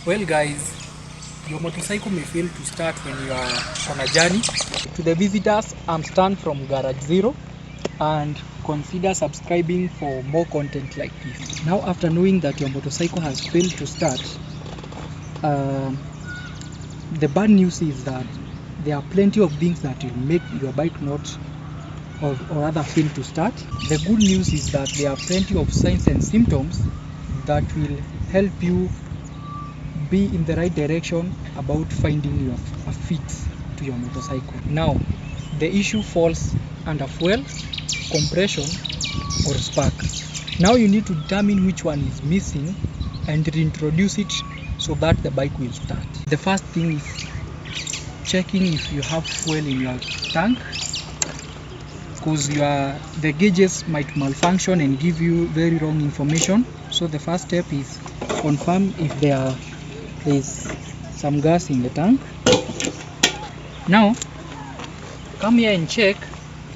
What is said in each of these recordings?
Well guys, your motorcycle may fail to start when you are on a journey. To the visitors, I'm Stan from Garage Zero, and consider subscribing for more content like this. Now after knowing that your motorcycle has failed to start, the bad news is that there are plenty of things that will make your bike not or rather fail to start. The good news is that there are plenty of signs and symptoms that will help you be in the right direction about finding a fix to your motorcycle. Now, the issue falls under fuel, compression, or spark. Now you need to determine which one is missing and reintroduce it so that the bike will start. The first thing is checking if you have fuel in your tank, because the gauges might malfunction and give you very wrong information. So the first step is confirm if there is some gas in the tank. Now come here and check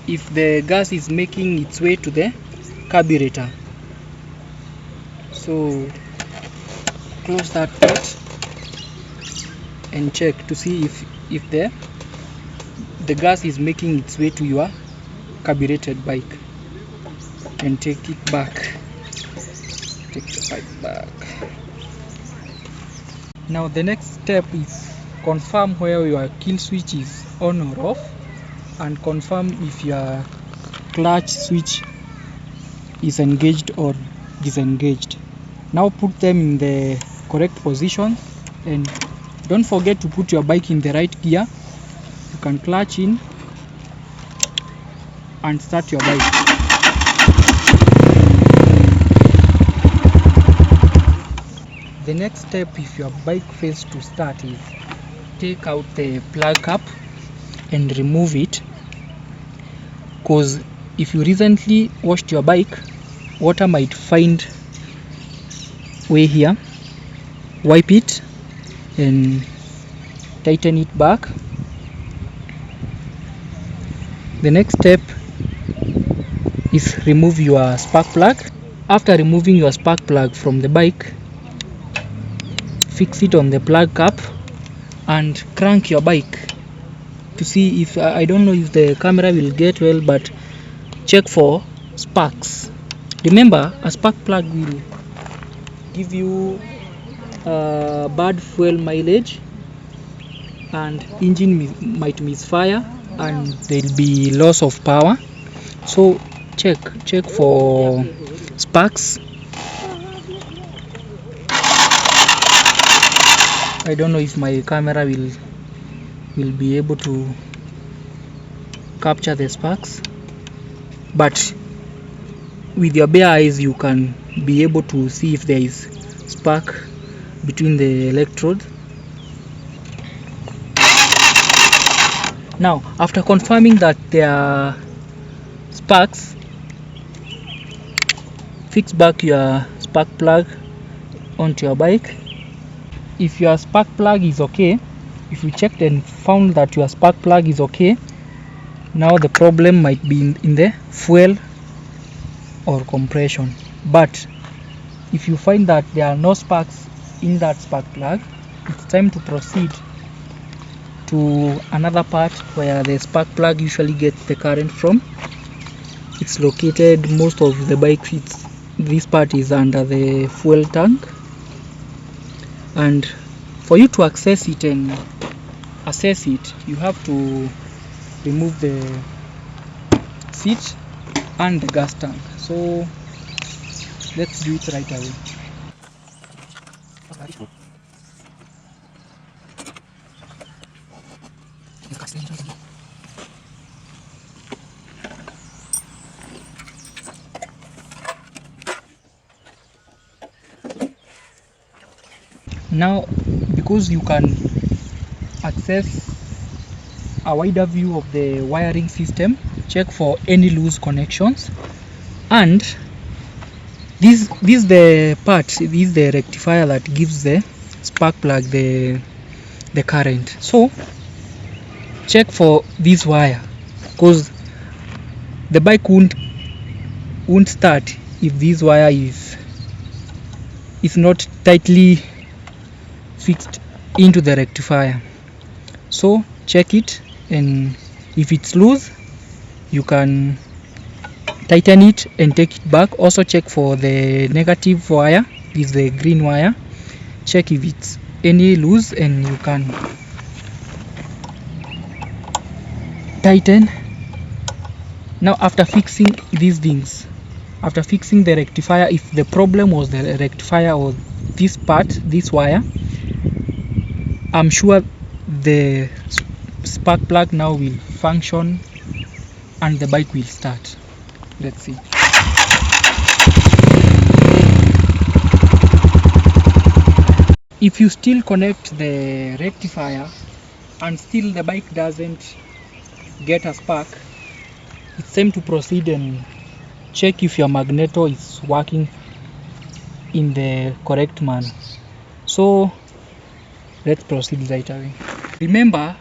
if the gas is making its way to the carburetor. So close that port and check to see if the gas is making its way to your carbureted bike, and take it back. Take the bike back. Now the next step is confirm where your kill switch is on or off, and confirm if your clutch switch is engaged or disengaged. Now put them in the correct position, and don't forget to put your bike in the right gear. You can clutch in and start your bike. The next step, if your bike fails to start, is take out the plug cap and remove it, because if you recently washed your bike, water might find way here. Wipe it and tighten it back. The next step is remove your spark plug. After removing your spark plug from the bike, fix it on the plug cap and crank your bike to see if I don't know if the camera will get well, but check for sparks. Remember, a spark plug will give you bad fuel mileage, and engine might misfire, and there will be loss of power. So check for sparks. I don't know if my camera will be able to capture the sparks, but with your bare eyes you can be able to see if there is spark between the electrodes. Now after confirming that there are sparks, fix back your spark plug onto your bike. If your spark plug is okay, if you checked and found that your spark plug is okay, now the problem might be in the fuel or compression. But if you find that there are no sparks in that spark plug, it's time to proceed to another part where the spark plug usually gets the current from. It's located, most of the bikes, this part is under the fuel tank, and for you to access it and assess it, you have to remove the seat and the gas tank. So let's do it right away. Now, because you can access a wider view of the wiring system, check for any loose connections, and this is the rectifier that gives the spark plug the current. So check for this wire, because the bike won't start if this wire is not tightly fixed into the rectifier. So check it, and if it's loose you can tighten it and take it back. Also check for the negative wire, is the green wire. Check if it's any loose and you can tighten. Now after fixing these things, after fixing the rectifier, if the problem was the rectifier or this part, this wire, I'm sure the spark plug now will function and the bike will start. Let's see. If you still connect the rectifier and still the bike doesn't get a spark, it's time to proceed and check if your magneto is working in the correct manner. So let's proceed right away. Remember,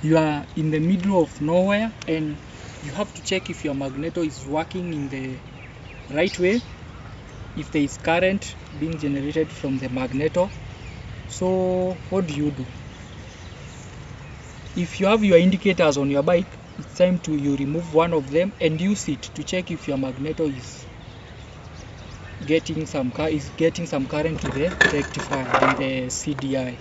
you are in the middle of nowhere and you have to check if your magneto is working in the right way, if there is current being generated from the magneto. So what do? If you have your indicators on your bike, it's time to remove one of them and use it to check if your magneto is getting some current to the rectifier and the CDI.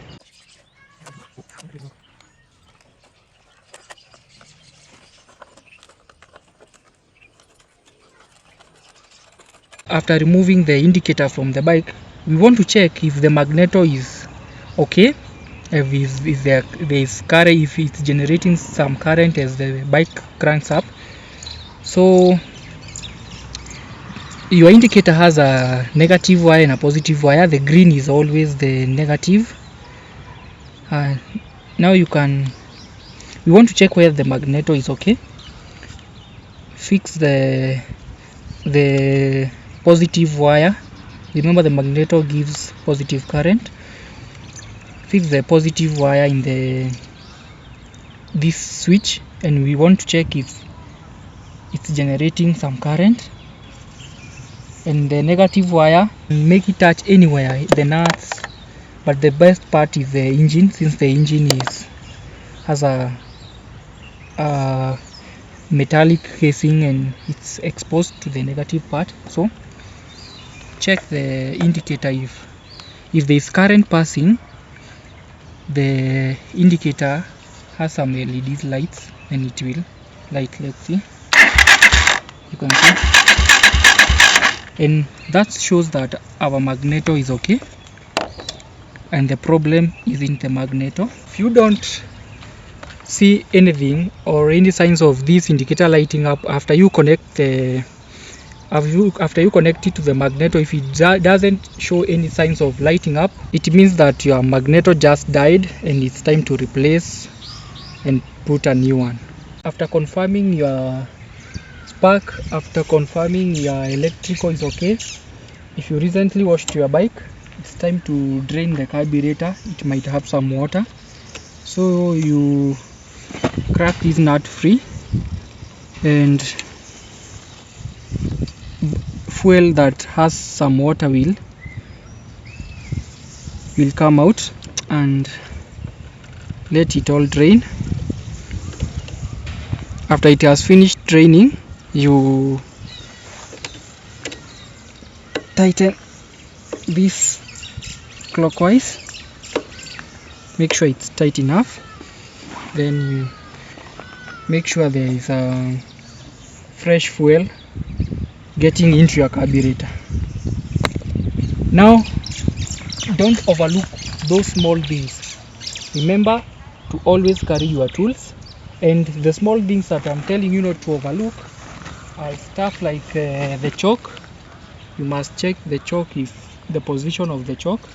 After removing the indicator from the bike, we want to check if the magneto is okay, if there is current, if it's generating some current as the bike cranks up. So your indicator has a negative wire and a positive wire. The green is always the negative. Now we want to check whether the magneto is okay. Fix the positive wire. Remember, the magneto gives positive current. Fix the positive wire in this switch, and we want to check if it's generating some current. And the negative wire, make it touch anywhere, the nuts, but the best part is the engine, since the engine has a metallic casing and it's exposed to the negative part. So check the indicator, if there is current passing, the indicator has some LED lights and it will light. Let's see, you can see, and that shows that our magneto is okay and the problem is in the magneto. If you don't see anything or any signs of this indicator lighting up after you connect it to the magneto, if it doesn't show any signs of lighting up, it means that your magneto just died and it's time to replace and put a new one. After confirming your spark, after confirming your electrical is okay, if you recently washed your bike, it's time to drain the carburetor. It might have some water, so you crack this nut free and fuel that has some water will come out and let it all drain. After it has finished draining, you tighten this clockwise, make sure it's tight enough, then you make sure there is a fresh fuel getting into your carburetor. Now don't overlook those small things. Remember to always carry your tools, and the small things that I'm telling you not to overlook are stuff like the choke. You must check the choke, if the position of the choke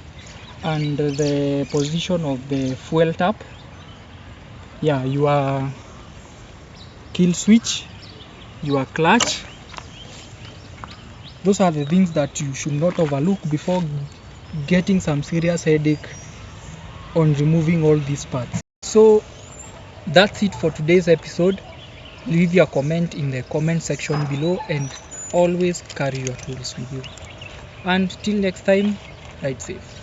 and the position of the fuel tap, your kill switch, your clutch. Those are the things that you should not overlook before getting some serious headache on removing all these parts. So that's it for today's episode. Leave your comment in the comment section below and always carry your tools with you. And till next time, ride safe.